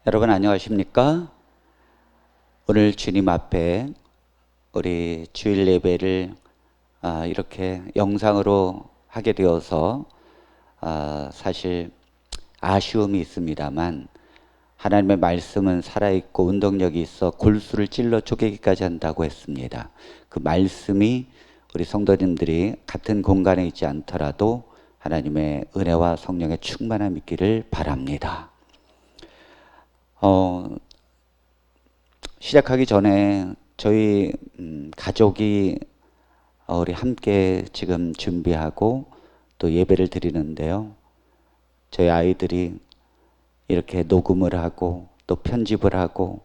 여러분 안녕하십니까? 오늘 주님 앞에 우리 주일 예배를 이렇게 영상으로 하게 되어서 사실 아쉬움이 있습니다만, 하나님의 말씀은 살아있고 운동력이 있어 골수를 찔러 쪼개기까지 한다고 했습니다. 그 말씀이 우리 성도님들이 같은 공간에 있지 않더라도 하나님의 은혜와 성령의 충만함 있기를 바랍니다. 시작하기 전에 저희 가족이 우리 함께 지금 준비하고 또 예배를 드리는데요. 저희 아이들이 이렇게 녹음을 하고 또 편집을 하고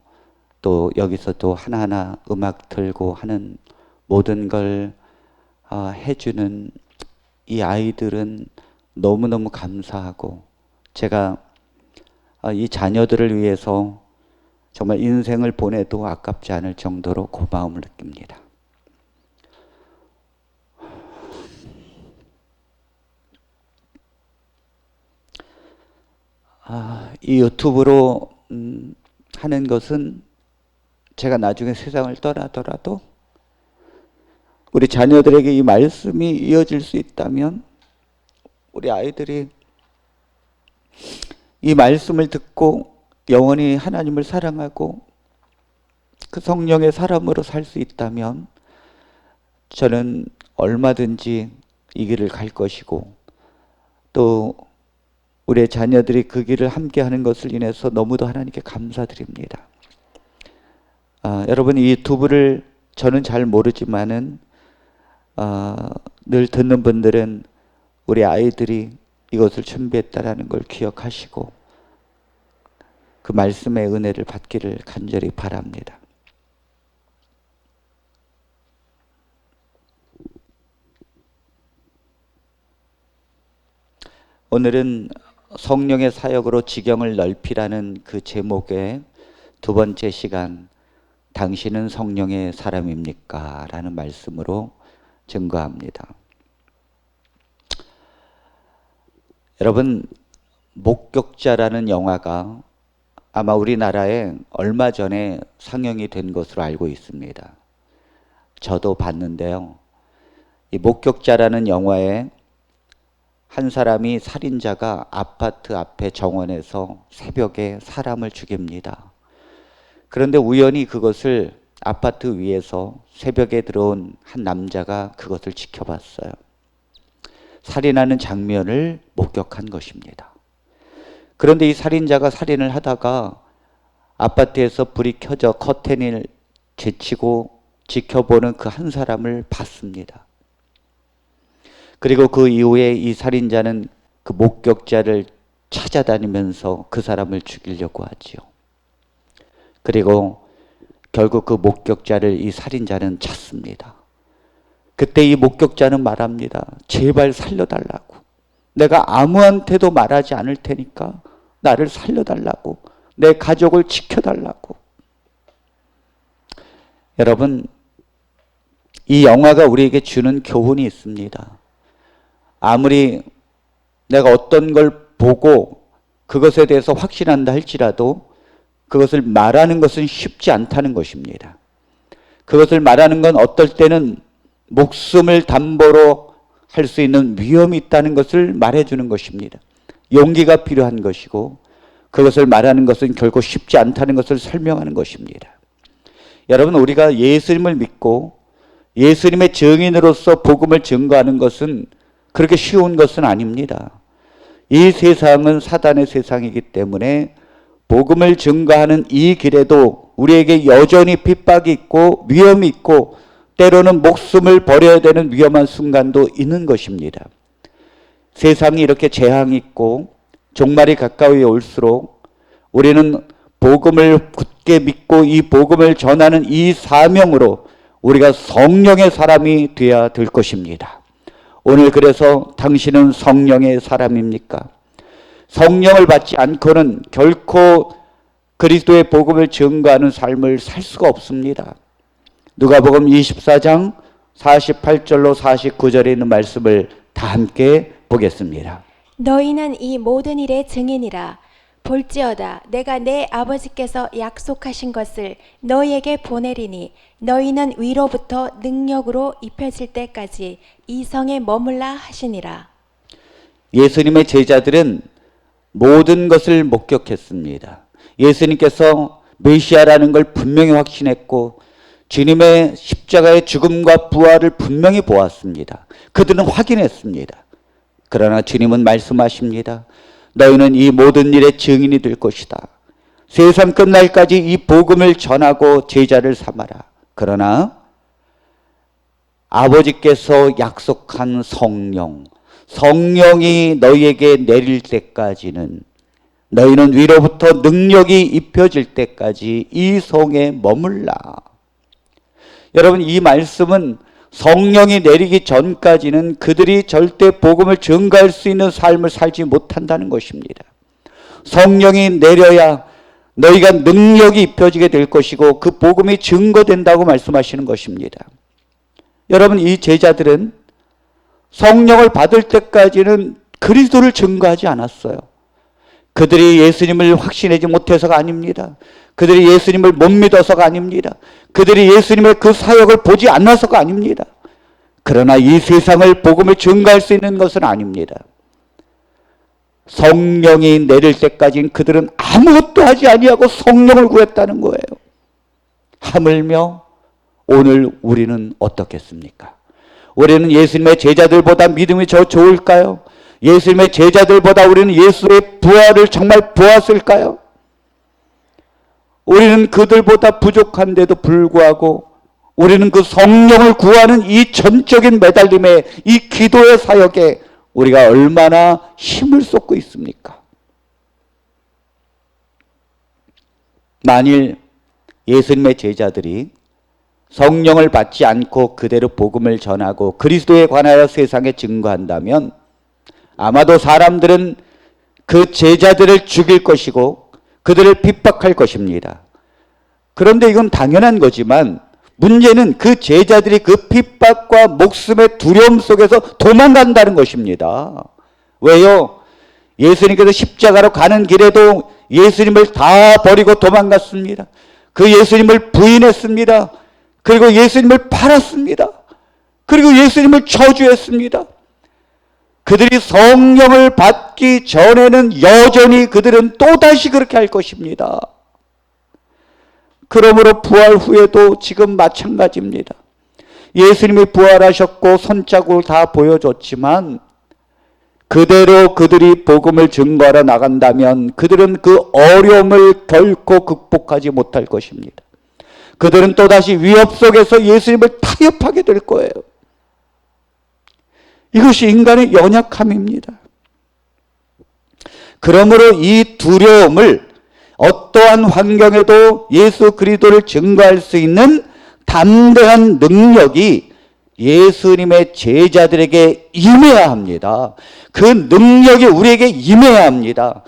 또 여기서 또 하나하나 음악 틀고 하는 모든 걸 해주는 이 아이들은 너무너무 감사하고, 제가 이 자녀들을 위해서 정말 인생을 보내도 아깝지 않을 정도로 고마움을 느낍니다. 이 유튜브로 하는 것은 제가 나중에 세상을 떠나더라도 우리 자녀들에게 이 말씀이 이어질 수 있다면, 우리 아이들이 이 말씀을 듣고 영원히 하나님을 사랑하고 그 성령의 사람으로 살 수 있다면 저는 얼마든지 이 길을 갈 것이고, 또 우리의 자녀들이 그 길을 함께 하는 것을 인해서 너무도 하나님께 감사드립니다. 여러분, 이 유튜브를 저는 잘 모르지만은 늘 듣는 분들은 우리 아이들이 이것을 준비했다라는 걸 기억하시고 그 말씀의 은혜를 받기를 간절히 바랍니다. 오늘은 성령의 사역으로 지경을 넓히라는 그 제목의 두 번째 시간, 당신은 성령의 사람입니까? 라는 말씀으로 증거합니다. 여러분, 목격자라는 영화가 아마 우리나라에 얼마 전에 상영이 된 것으로 알고 있습니다. 저도 봤는데요. 이 목격자라는 영화에 한 사람이, 살인자가 아파트 앞에 정원에서 새벽에 사람을 죽입니다. 그런데 우연히 그것을 아파트 위에서 새벽에 들어온 한 남자가 그것을 지켜봤어요. 살인하는 장면을 목격한 것입니다. 그런데 이 살인자가 살인을 하다가 아파트에서 불이 켜져 커튼을 제치고 지켜보는 그 한 사람을 봤습니다. 그리고 그 이후에 이 살인자는 그 목격자를 찾아다니면서 그 사람을 죽이려고 하지요. 그리고 결국 그 목격자를 이 살인자는 찾습니다. 그때 이 목격자는 말합니다. 제발 살려달라고. 내가 아무한테도 말하지 않을 테니까 나를 살려달라고. 내 가족을 지켜달라고. 여러분, 이 영화가 우리에게 주는 교훈이 있습니다. 아무리 내가 어떤 걸 보고 그것에 대해서 확신한다 할지라도 그것을 말하는 것은 쉽지 않다는 것입니다. 그것을 말하는 건 어떨 때는 목숨을 담보로 할 수 있는 위험이 있다는 것을 말해주는 것입니다. 용기가 필요한 것이고, 그것을 말하는 것은 결코 쉽지 않다는 것을 설명하는 것입니다. 여러분, 우리가 예수님을 믿고 예수님의 증인으로서 복음을 증거하는 것은 그렇게 쉬운 것은 아닙니다. 이 세상은 사단의 세상이기 때문에 복음을 증거하는 이 길에도 우리에게 여전히 핍박이 있고 위험이 있고 때로는 목숨을 버려야 되는 위험한 순간도 있는 것입니다. 세상이 이렇게 재앙이 있고 종말이 가까이 올수록 우리는 복음을 굳게 믿고 이 복음을 전하는 이 사명으로 우리가 성령의 사람이 되어야 될 것입니다. 오늘 그래서 당신은 성령의 사람입니까? 성령을 받지 않고는 결코 그리스도의 복음을 증거하는 삶을 살 수가 없습니다. 누가복음 24장 48절로 49절에 있는 말씀을 다 함께 보겠습니다. 너희는 이 모든 일의 증인이라. 볼지어다 내가 내 아버지께서 약속하신 것을 너희에게 보내리니 너희는 위로부터 능력으로 입혀질 때까지 이 성에 머물라 하시니라. 예수님의 제자들은 모든 것을 목격했습니다. 예수님께서 메시아라는 걸 분명히 확신했고 주님의 십자가의 죽음과 부활을 분명히 보았습니다. 그들은 확인했습니다. 그러나 주님은 말씀하십니다. 너희는 이 모든 일의 증인이 될 것이다. 세상 끝날까지 이 복음을 전하고 제자를 삼아라. 그러나 아버지께서 약속한 성령이 너희에게 내릴 때까지는, 너희는 위로부터 능력이 입혀질 때까지 이 성에 머물라. 여러분, 이 말씀은 성령이 내리기 전까지는 그들이 절대 복음을 증거할 수 있는 삶을 살지 못한다는 것입니다. 성령이 내려야 너희가 능력이 입혀지게 될 것이고 그 복음이 증거된다고 말씀하시는 것입니다. 여러분, 이 제자들은 성령을 받을 때까지는 그리스도를 증거하지 않았어요. 그들이 예수님을 확신하지 못해서가 아닙니다. 그들이 예수님을 못 믿어서가 아닙니다. 그들이 예수님의 그 사역을 보지 않아서가 아닙니다. 그러나 이 세상을 복음을 증거할 수 있는 것은 아닙니다. 성령이 내릴 때까지는 그들은 아무것도 하지 아니하고 성령을 구했다는 거예요. 하물며 오늘 우리는 어떻겠습니까? 우리는 예수님의 제자들보다 믿음이 더 좋을까요? 예수님의 제자들보다 우리는 예수의 부활을 정말 보았을까요? 우리는 그들보다 부족한데도 불구하고 우리는 그 성령을 구하는 이 전적인 매달림에, 이 기도의 사역에 우리가 얼마나 힘을 쏟고 있습니까? 만일 예수님의 제자들이 성령을 받지 않고 그대로 복음을 전하고 그리스도에 관하여 세상에 증거한다면 아마도 사람들은 그 제자들을 죽일 것이고 그들을 핍박할 것입니다. 그런데 이건 당연한 거지만 문제는 그 제자들이 그 핍박과 목숨의 두려움 속에서 도망간다는 것입니다. 왜요? 예수님께서 십자가로 가는 길에도 예수님을 다 버리고 도망갔습니다. 그 예수님을 부인했습니다. 그리고 예수님을 팔았습니다. 그리고 예수님을 저주했습니다. 그들이 성령을 받기 전에는 여전히 그들은 또다시 그렇게 할 것입니다. 그러므로 부활 후에도 지금 마찬가지입니다. 예수님이 부활하셨고 손자국을 다 보여줬지만 그대로 그들이 복음을 증거하러 나간다면 그들은 그 어려움을 결코 극복하지 못할 것입니다. 그들은 또다시 위협 속에서 예수님을 타협하게 될 거예요. 이것이 인간의 연약함입니다. 그러므로 이 두려움을 어떠한 환경에도 예수 그리스도를 증거할 수 있는 담대한 능력이 예수님의 제자들에게 임해야 합니다. 그 능력이 우리에게 임해야 합니다.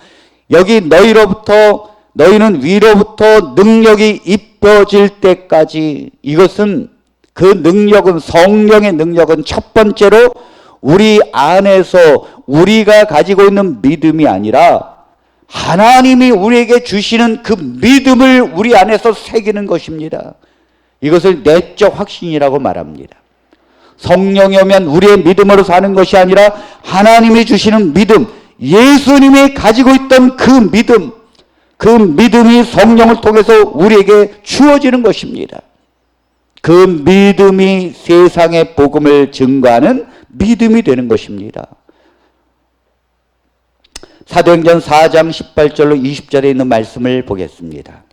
여기 너희는 위로부터 능력이 입혀질 때까지, 이것은 그 능력은, 성령의 능력은 첫 번째로 우리 안에서 우리가 가지고 있는 믿음이 아니라 하나님이 우리에게 주시는 그 믿음을 우리 안에서 새기는 것입니다. 이것을 내적 확신이라고 말합니다. 성령이 오면 우리의 믿음으로 사는 것이 아니라 하나님이 주시는 믿음, 예수님이 가지고 있던 그 믿음이 성령을 통해서 우리에게 주어지는 것입니다. 그 믿음이 세상의 복음을 증거하는 믿음이 되는 것입니다. 사도행전 4장 18절로 20절에 있는 말씀을 보겠습니다.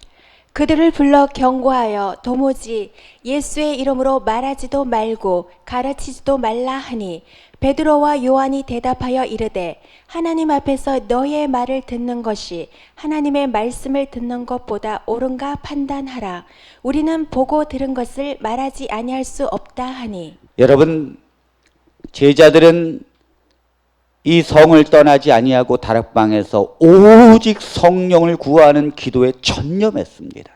그들을 불러 경고하여 도무지 예수의 이름으로 말하지도 말고 가르치지도 말라 하니 베드로와 요한이 대답하여 이르되 하나님 앞에서 너희의 말을 듣는 것이 하나님의 말씀을 듣는 것보다 옳은가 판단하라. 우리는 보고 들은 것을 말하지 아니할 수 없다 하니. 여러분, 제자들은 이 성을 떠나지 아니하고 다락방에서 오직 성령을 구하는 기도에 전념했습니다.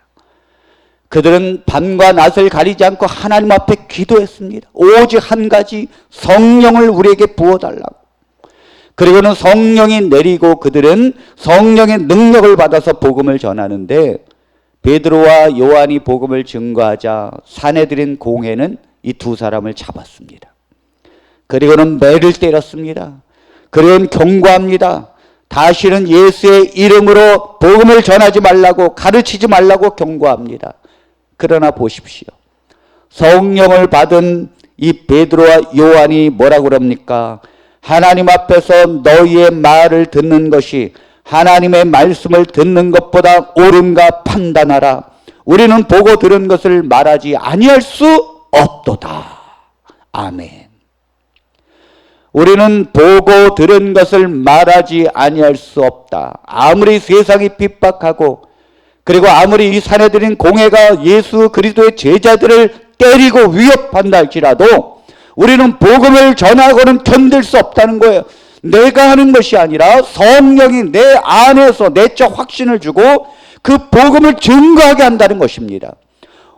그들은 밤과 낮을 가리지 않고 하나님 앞에 기도했습니다. 오직 한 가지, 성령을 우리에게 부어달라고. 그리고는 성령이 내리고 그들은 성령의 능력을 받아서 복음을 전하는데, 베드로와 요한이 복음을 증거하자 사내들인 공회는 이 두 사람을 잡았습니다. 그리고는 매를 때렸습니다. 그리고는 경고합니다. 다시는 예수의 이름으로 복음을 전하지 말라고, 가르치지 말라고 경고합니다. 그러나 보십시오. 성령을 받은 이 베드로와 요한이 뭐라고 그럽니까? 하나님 앞에서 너희의 말을 듣는 것이 하나님의 말씀을 듣는 것보다 옳은가 판단하라. 우리는 보고 들은 것을 말하지 아니할 수 없도다. 아멘. 우리는 보고 들은 것을 말하지 아니할 수 없다. 아무리 세상이 핍박하고, 그리고 아무리 이 사내들인 공회가 예수 그리스도의 제자들을 때리고 위협한다 할지라도 우리는 복음을 전하고는 견딜 수 없다는 거예요. 내가 하는 것이 아니라 성령이 내 안에서 내적 확신을 주고 그 복음을 증거하게 한다는 것입니다.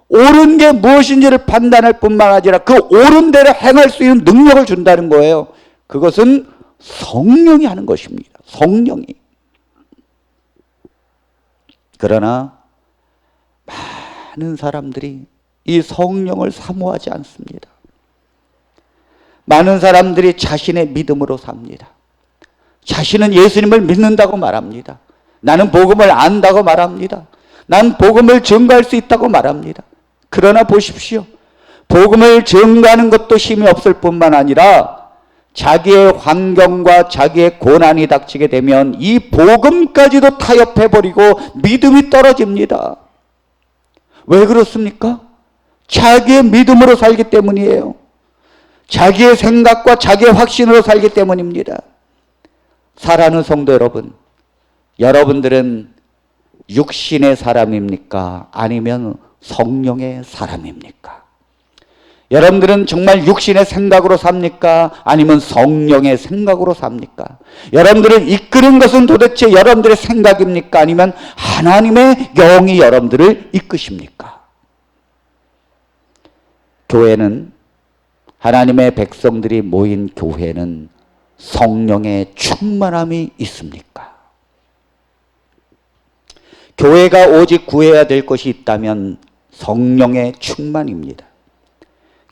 옳은 게 무엇인지를 판단할 뿐만 아니라 그 옳은 대로 행할 수 있는 능력을 준다는 거예요. 그것은 성령이 하는 것입니다. 성령이. 그러나 많은 사람들이 이 성령을 사모하지 않습니다. 많은 사람들이 자신의 믿음으로 삽니다. 자신은 예수님을 믿는다고 말합니다. 나는 복음을 안다고 말합니다. 난 복음을 증거할 수 있다고 말합니다. 그러나 보십시오. 복음을 증거하는 것도 힘이 없을 뿐만 아니라 자기의 환경과 자기의 고난이 닥치게 되면 이 복음까지도 타협해버리고 믿음이 떨어집니다. 왜 그렇습니까? 자기의 믿음으로 살기 때문이에요. 자기의 생각과 자기의 확신으로 살기 때문입니다. 사랑하는 성도 여러분, 여러분들은 육신의 사람입니까? 아니면 성령의 사람입니까? 여러분들은 정말 육신의 생각으로 삽니까? 아니면 성령의 생각으로 삽니까? 여러분들을 이끄는 것은 도대체 여러분들의 생각입니까? 아니면 하나님의 영이 여러분들을 이끄십니까? 교회는, 하나님의 백성들이 모인 교회는 성령의 충만함이 있습니까? 교회가 오직 구해야 될 것이 있다면 성령의 충만입니다.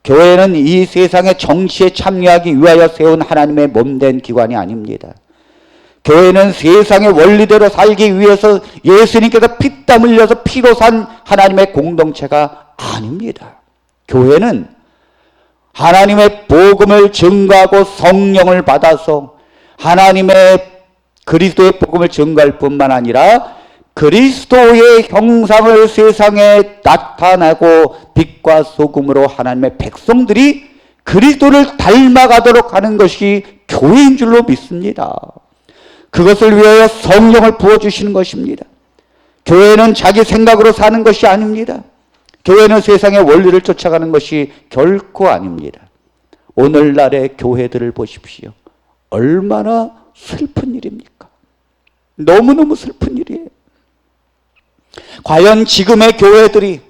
교회는 이 세상의 정치에 참여하기 위하여 세운 하나님의 몸된 기관이 아닙니다. 교회는 세상의 원리대로 살기 위해서 예수님께서 피땀 흘려서 피로 산 하나님의 공동체가 아닙니다. 교회는 하나님의 복음을 증거하고 성령을 받아서 하나님의 그리스도의 복음을 증거할 뿐만 아니라 그리스도의 형상을 세상에 나타내고 빛과 소금으로 하나님의 백성들이 그리스도를 닮아가도록 하는 것이 교회인 줄로 믿습니다. 그것을 위하여 성령을 부어주시는 것입니다. 교회는 자기 생각으로 사는 것이 아닙니다. 교회는 세상의 원리를 쫓아가는 것이 결코 아닙니다. 오늘날의 교회들을 보십시오. 얼마나 슬픈 일입니까? 너무너무 슬픈 일이에요. 과연 지금의 교회들이,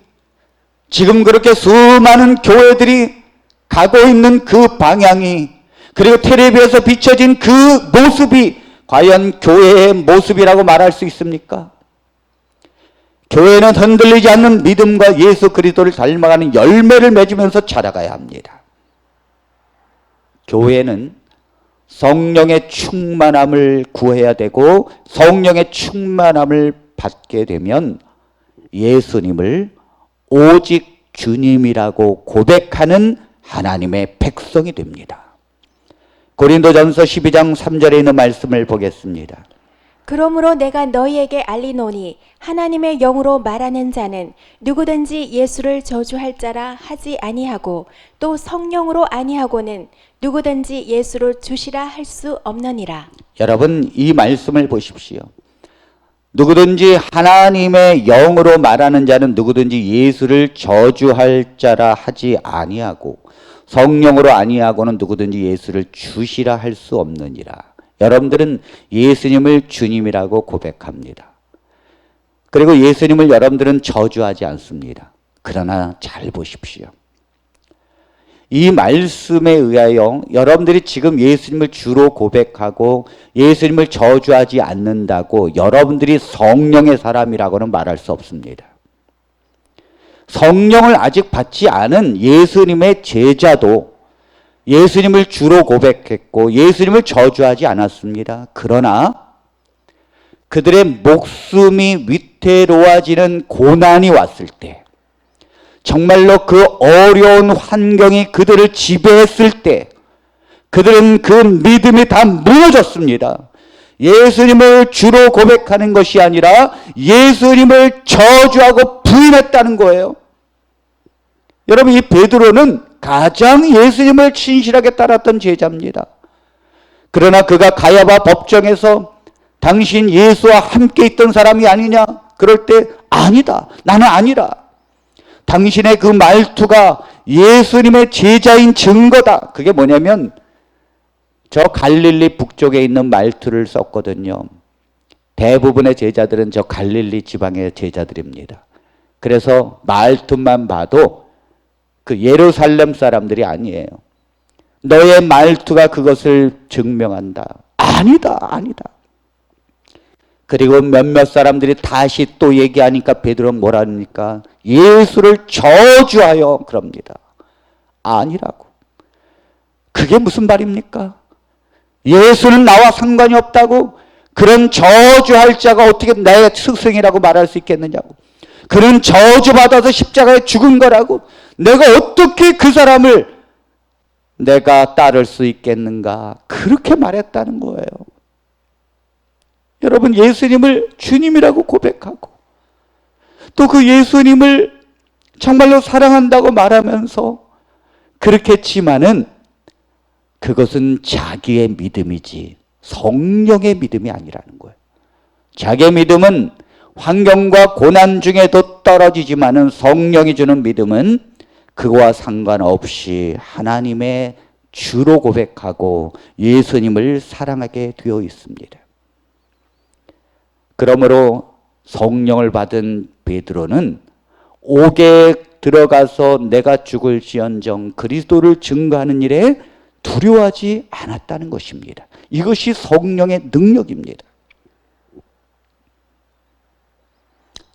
지금 그렇게 수많은 교회들이 가고 있는 그 방향이, 그리고 텔레비에서 비춰진 그 모습이 과연 교회의 모습이라고 말할 수 있습니까? 교회는 흔들리지 않는 믿음과 예수 그리스도를 닮아가는 열매를 맺으면서 자라가야 합니다. 교회는 성령의 충만함을 구해야 되고 성령의 충만함을 받게 되면 예수님을 오직 주님이라고 고백하는 하나님의 백성이 됩니다. 고린도전서 12장 3절에 있는 말씀을 보겠습니다. 그러므로 내가 너희에게 알리노니 하나님의 영으로 말하는 자는 누구든지 예수를 저주할 자라 하지 아니하고 또 성령으로 아니하고는 누구든지 예수를 주시라 할 수 없느니라. 여러분, 이 말씀을 보십시오. 누구든지 하나님의 영으로 말하는 자는 누구든지 예수를 저주할 자라 하지 아니하고 성령으로 아니하고는 누구든지 예수를 주시라 할 수 없느니라. 여러분들은 예수님을 주님이라고 고백합니다. 그리고 예수님을 여러분들은 저주하지 않습니다. 그러나 잘 보십시오. 이 말씀에 의하여 여러분들이 지금 예수님을 주로 고백하고 예수님을 저주하지 않는다고 여러분들이 성령의 사람이라고는 말할 수 없습니다. 성령을 아직 받지 않은 예수님의 제자도 예수님을 주로 고백했고 예수님을 저주하지 않았습니다. 그러나 그들의 목숨이 위태로워지는 고난이 왔을 때, 정말로 그 어려운 환경이 그들을 지배했을 때 그들은 그 믿음이 다 무너졌습니다. 예수님을 주로 고백하는 것이 아니라 예수님을 저주하고 부인했다는 거예요. 여러분, 이 베드로는 가장 예수님을 진실하게 따랐던 제자입니다. 그러나 그가 가야바 법정에서 당신 예수와 함께 있던 사람이 아니냐? 그럴 때 아니다. 나는 아니라. 당신의 그 말투가 예수님의 제자인 증거다. 그게 뭐냐면 저 갈릴리 북쪽에 있는 말투를 썼거든요. 대부분의 제자들은 저 갈릴리 지방의 제자들입니다. 그래서 말투만 봐도 그 예루살렘 사람들이 아니에요. 너의 말투가 그것을 증명한다. 아니다, 아니다. 그리고 몇몇 사람들이 다시 또 얘기하니까 베드로는 뭐라 합니까? 예수를 저주하여 그럽니다. 아니라고. 그게 무슨 말입니까? 예수는 나와 상관이 없다고? 그런 저주할 자가 어떻게 나의 스승이라고 말할 수 있겠느냐고. 그는 저주받아서 십자가에 죽은 거라고. 내가 어떻게 그 사람을 내가 따를 수 있겠는가. 그렇게 말했다는 거예요. 여러분, 예수님을 주님이라고 고백하고 또 그 예수님을 정말로 사랑한다고 말하면서 그렇게 했지만은 그것은 자기의 믿음이지 성령의 믿음이 아니라는 거예요. 자기의 믿음은 환경과 고난 중에도 떨어지지만은 성령이 주는 믿음은 그거와 상관없이 하나님의 주로 고백하고 예수님을 사랑하게 되어 있습니다. 그러므로 성령을 받은 베드로는 옥에 들어가서 내가 죽을지언정 그리스도를 증거하는 일에 두려워하지 않았다는 것입니다. 이것이 성령의 능력입니다.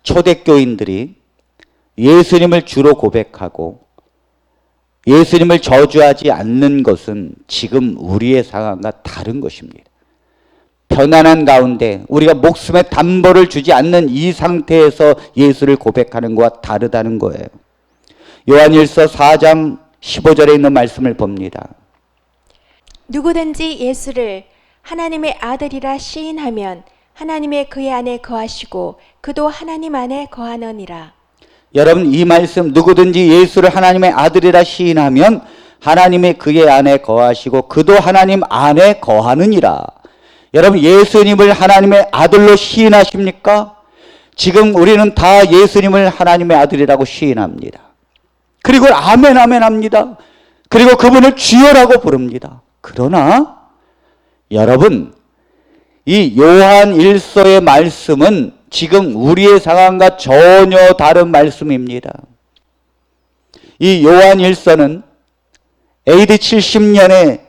초대교인들이 예수님을 주로 고백하고 예수님을 저주하지 않는 것은 지금 우리의 상황과 다른 것입니다. 편안한 가운데 우리가 목숨에 담보를 주지 않는 이 상태에서 예수를 고백하는 것과 다르다는 거예요. 요한일서 4장 15절에 있는 말씀을 봅니다. 누구든지 예수를 하나님의 아들이라 시인하면 하나님의 그의 안에 거하시고 그도 하나님 안에 거하느니라. 여러분, 이 말씀 누구든지 예수를 하나님의 아들이라 시인하면 하나님의 그의 안에 거하시고 그도 하나님 안에 거하느니라. 여러분, 예수님을 하나님의 아들로 시인하십니까? 지금 우리는 다 예수님을 하나님의 아들이라고 시인합니다. 그리고 아멘 아멘 합니다. 그리고 그분을 주여라고 부릅니다. 그러나 여러분, 이 요한 1서의 말씀은 지금 우리의 상황과 전혀 다른 말씀입니다. 이 요한 1서는 AD 70년에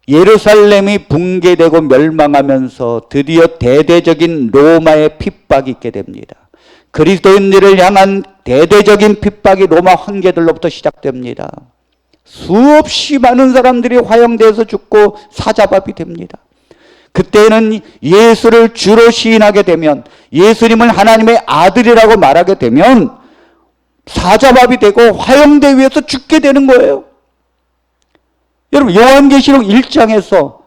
예루살렘이 붕괴되고 멸망하면서 드디어 대대적인 로마의 핍박이 있게 됩니다. 그리스도인들을 향한 대대적인 핍박이 로마 황제들로부터 시작됩니다. 수없이 많은 사람들이 화형돼서 죽고 사자밥이 됩니다. 그때는 예수를 주로 시인하게 되면, 예수님을 하나님의 아들이라고 말하게 되면 사자밥이 되고 화형대 위에서 죽게 되는 거예요. 여러분, 요한계시록 1장에서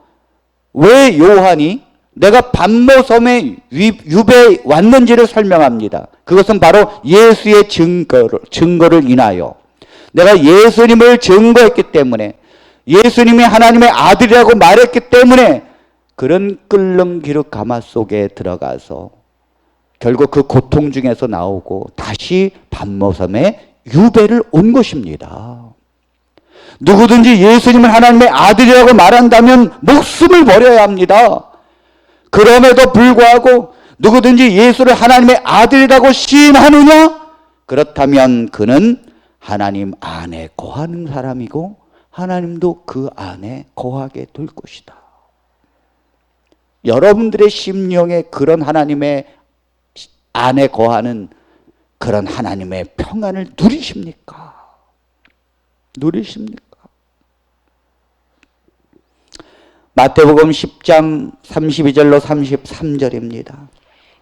왜 요한이 내가 반모섬에 유배에 왔는지를 설명합니다. 그것은 바로 예수의 증거를 인하여, 내가 예수님을 증거했기 때문에, 예수님이 하나님의 아들이라고 말했기 때문에 그런 끓는 기름 가마 속에 들어가서 결국 그 고통 중에서 나오고 다시 반모섬에 유배를 온 것입니다. 누구든지 예수님을 하나님의 아들이라고 말한다면 목숨을 버려야 합니다. 그럼에도 불구하고 누구든지 예수를 하나님의 아들이라고 시인하느냐? 그렇다면 그는 하나님 안에 거하는 사람이고 하나님도 그 안에 거하게 될 것이다. 여러분들의 심령에 그런 하나님의 안에 거하는 그런 하나님의 평안을 누리십니까? 누리십니까? 마태복음 10장 32절로 33절입니다.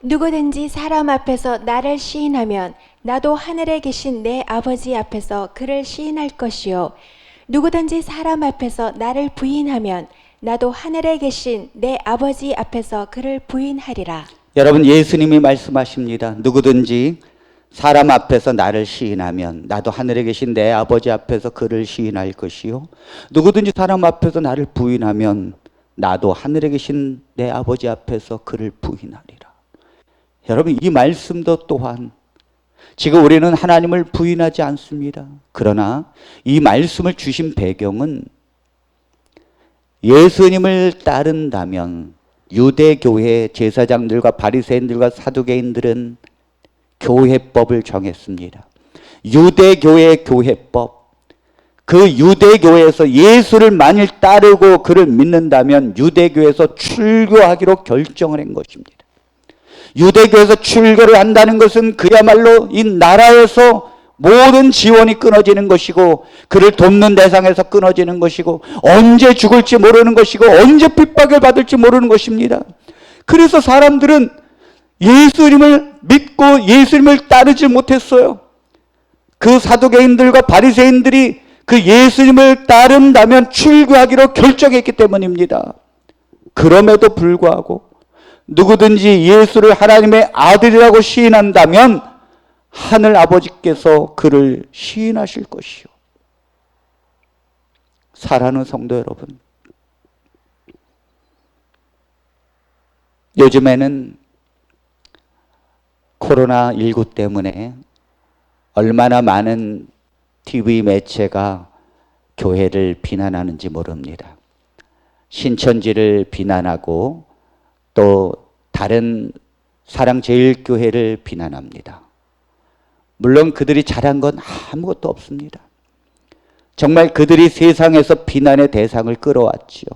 누구든지 사람 앞에서 나를 시인하면 나도 하늘에 계신 내 아버지 앞에서 그를 시인할 것이요. 누구든지 사람 앞에서 나를 부인하면 나도 하늘에 계신 내 아버지 앞에서 그를 부인하리라. 여러분, 예수님이 말씀하십니다. 누구든지 사람 앞에서 나를 시인하면 나도 하늘에 계신 내 아버지 앞에서 그를 시인할 것이요. 누구든지 사람 앞에서 나를 부인하면 나도 하늘에 계신 내 아버지 앞에서 그를 부인하리라. 여러분, 이 말씀도 또한 지금 우리는 하나님을 부인하지 않습니다. 그러나 이 말씀을 주신 배경은 예수님을 따른다면 유대교회 제사장들과 바리새인들과 사두개인들은 교회법을 정했습니다. 유대교회의 교회법. 그 유대교회에서 예수를 만일 따르고 그를 믿는다면 유대교회에서 출교하기로 결정을 한 것입니다. 유대교에서 출교를 한다는 것은 그야말로 이 나라에서 모든 지원이 끊어지는 것이고 그를 돕는 대상에서 끊어지는 것이고 언제 죽을지 모르는 것이고 언제 핍박을 받을지 모르는 것입니다. 그래서 사람들은 예수님을 믿고 예수님을 따르지 못했어요. 그 사두개인들과 바리새인들이 그 예수님을 따른다면 출교하기로 결정했기 때문입니다. 그럼에도 불구하고 누구든지 예수를 하나님의 아들이라고 시인한다면 하늘 아버지께서 그를 시인하실 것이요. 사랑하는 성도 여러분, 요즘에는 코로나19 때문에 얼마나 많은 TV 매체가 교회를 비난하는지 모릅니다. 신천지를 비난하고 또 다른 사랑제일교회를 비난합니다. 물론 그들이 잘한 건 아무것도 없습니다. 정말 그들이 세상에서 비난의 대상을 끌어왔지요.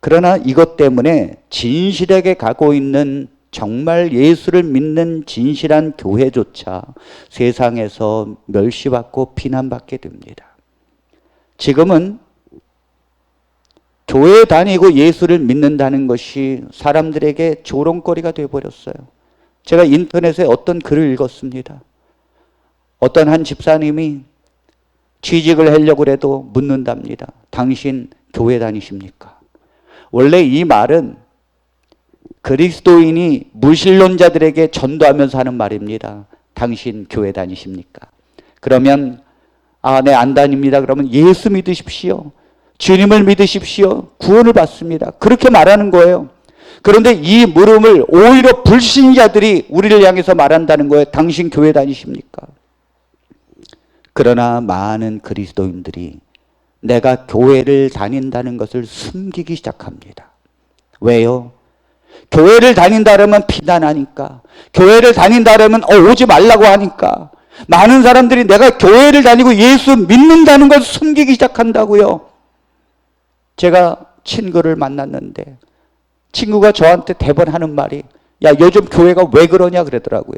그러나 이것 때문에 진실하게 가고 있는 정말 예수를 믿는 진실한 교회조차 세상에서 멸시받고 비난받게 됩니다. 지금은 교회 다니고 예수를 믿는다는 것이 사람들에게 조롱거리가 되어버렸어요. 제가 인터넷에 어떤 글을 읽었습니다. 어떤 한 집사님이 취직을 하려고 해도 묻는답니다. 당신 교회 다니십니까? 원래 이 말은 그리스도인이 무신론자들에게 전도하면서 하는 말입니다. 당신 교회 다니십니까? 그러면 네, 안 다닙니다. 그러면 예수 믿으십시오. 주님을 믿으십시오. 구원을 받습니다. 그렇게 말하는 거예요. 그런데 이 물음을 오히려 불신자들이 우리를 향해서 말한다는 거예요. 당신 교회 다니십니까? 그러나 많은 그리스도인들이 내가 교회를 다닌다는 것을 숨기기 시작합니다. 왜요? 교회를 다닌다면 비난하니까, 교회를 다닌다면 오지 말라고 하니까, 많은 사람들이 내가 교회를 다니고 예수 믿는다는 걸 숨기기 시작한다고요. 제가 친구를 만났는데 친구가 저한테 대번 하는 말이 야, 요즘 교회가 왜 그러냐 그러더라고요.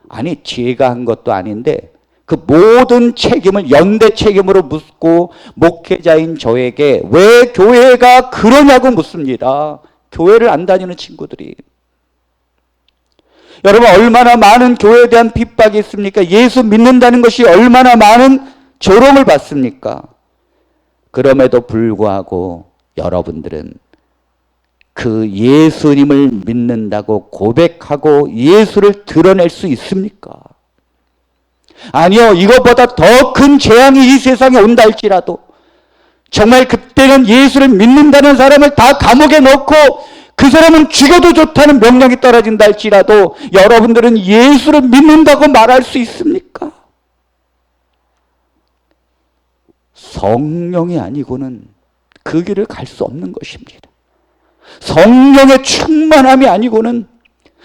아니, 제가 한 것도 아닌데 그 모든 책임을 연대 책임으로 묻고 목회자인 저에게 왜 교회가 그러냐고 묻습니다. 교회를 안 다니는 친구들이. 여러분, 얼마나 많은 교회에 대한 핍박이 있습니까? 예수 믿는다는 것이 얼마나 많은 조롱을 받습니까? 그럼에도 불구하고 여러분들은 그 예수님을 믿는다고 고백하고 예수를 드러낼 수 있습니까? 아니요, 이것보다 더 큰 재앙이 이 세상에 온다 할지라도 정말 그때는 예수를 믿는다는 사람을 다 감옥에 넣고 그 사람은 죽여도 좋다는 명령이 떨어진다 할지라도 여러분들은 예수를 믿는다고 말할 수 있습니까? 성령이 아니고는 그 길을 갈 수 없는 것입니다. 성령의 충만함이 아니고는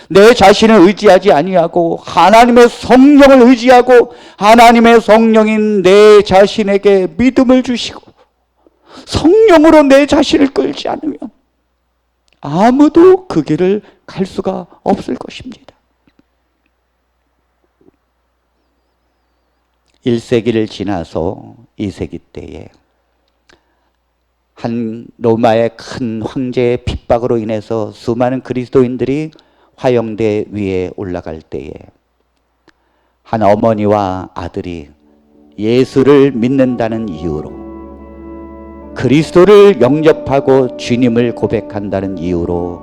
내 자신을 의지하지 아니하고 하나님의 성령을 의지하고 하나님의 성령인 내 자신에게 믿음을 주시고 성령으로 내 자신을 끌지 않으면 아무도 그 길을 갈 수가 없을 것입니다. 1세기를 지나서 2세기 때에 한 로마의 큰 황제의 핍박으로 인해서 수많은 그리스도인들이 화영대 위에 올라갈 때에 한 어머니와 아들이 예수를 믿는다는 이유로, 그리스도를 영접하고 주님을 고백한다는 이유로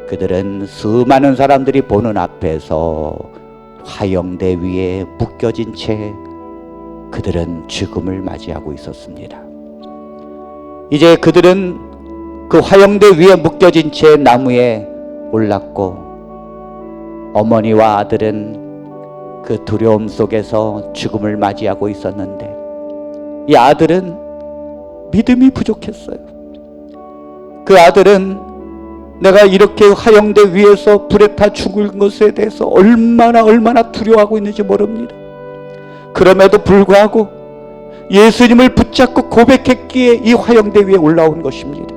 그들은 수많은 사람들이 보는 앞에서 화영대 위에 묶여진 채 그들은 죽음을 맞이하고 있었습니다. 이제 그들은 그 화영대 위에 묶여진 채 나무에 올랐고 어머니와 아들은 그 두려움 속에서 죽음을 맞이하고 있었는데 이 아들은 믿음이 부족했어요. 그 아들은 내가 이렇게 화영대 위에서 불에 타 죽을 것에 대해서 얼마나 두려워하고 있는지 모릅니다. 그럼에도 불구하고 예수님을 붙잡고 고백했기에 이 화영대 위에 올라온 것입니다.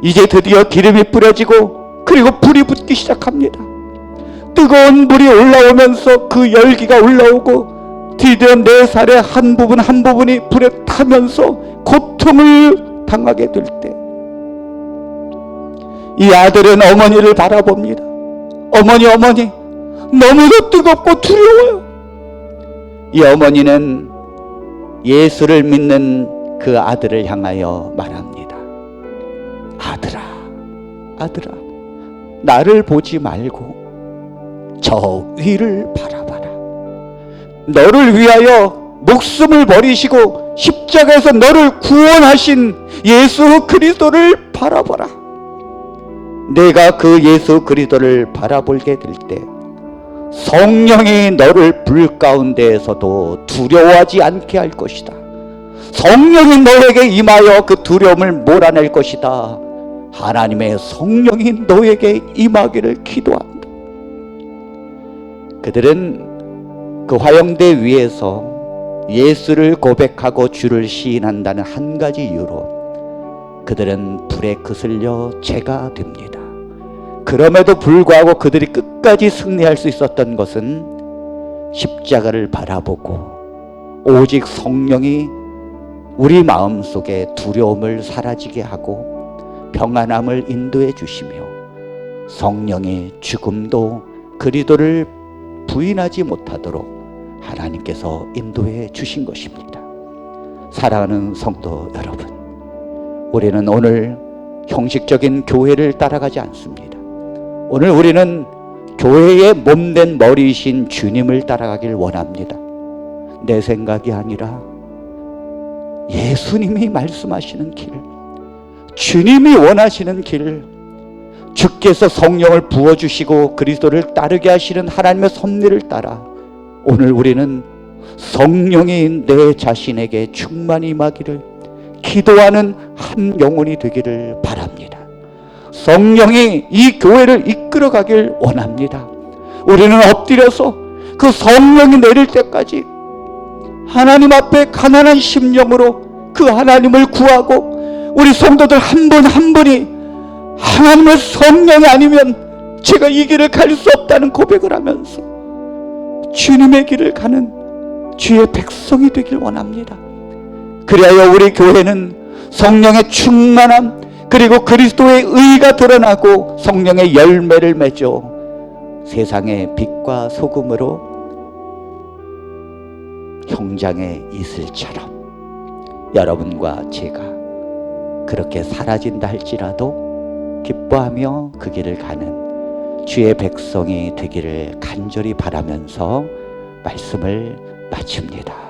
이제 드디어 기름이 뿌려지고 그리고 불이 붙기 시작합니다. 뜨거운 불이 올라오면서 그 열기가 올라오고 드디어 내 살의 한 부분이 불에 타면서 고통을 당하게 될 때 이 아들은 어머니를 바라봅니다. 어머니 너무도 뜨겁고 두려워요. 이 어머니는 예수를 믿는 그 아들을 향하여 말합니다. 아들아 나를 보지 말고 저 위를 바라봐라. 너를 위하여 목숨을 버리시고 십자가에서 너를 구원하신 예수 그리스도를 바라보라. 내가 그 예수 그리스도를 바라보게 될 때 성령이 너를 불 가운데에서도 두려워하지 않게 할 것이다. 성령이 너에게 임하여 그 두려움을 몰아낼 것이다. 하나님의 성령이 너에게 임하기를 기도한다. 그들은 그 화영대 위에서 예수를 고백하고 주를 시인한다는 한 가지 이유로 그들은 불에 거슬려 죄가 됩니다. 그럼에도 불구하고 그들이 끝까지 승리할 수 있었던 것은 십자가를 바라보고 오직 성령이 우리 마음속에 두려움을 사라지게 하고 평안함을 인도해 주시며 성령의 죽음도 그리스도를 부인하지 못하도록 하나님께서 인도해 주신 것입니다. 사랑하는 성도 여러분, 우리는 오늘 형식적인 교회를 따라가지 않습니다. 오늘 우리는 교회의 몸된 머리이신 주님을 따라가길 원합니다. 내 생각이 아니라 예수님이 말씀하시는 길, 주님이 원하시는 길, 주께서 성령을 부어주시고 그리스도를 따르게 하시는 하나님의 섭리를 따라 오늘 우리는 성령이 내 자신에게 충만히 임하기를 기도하는 한 영혼이 되기를 바랍니다. 성령이 이 교회를 이끌어가길 원합니다. 우리는 엎드려서 그 성령이 내릴 때까지 하나님 앞에 가난한 심령으로 그 하나님을 구하고 우리 성도들 한 분 한 분이 하나님의 성령이 아니면 제가 이 길을 갈 수 없다는 고백을 하면서 주님의 길을 가는 주의 백성이 되길 원합니다. 그리하여 우리 교회는 성령의 충만함 그리고 그리스도의 의가 드러나고 성령의 열매를 맺어 세상의 빛과 소금으로 형장의 이슬처럼 여러분과 제가 그렇게 사라진다 할지라도 기뻐하며 그 길을 가는 주의 백성이 되기를 간절히 바라면서 말씀을 마칩니다.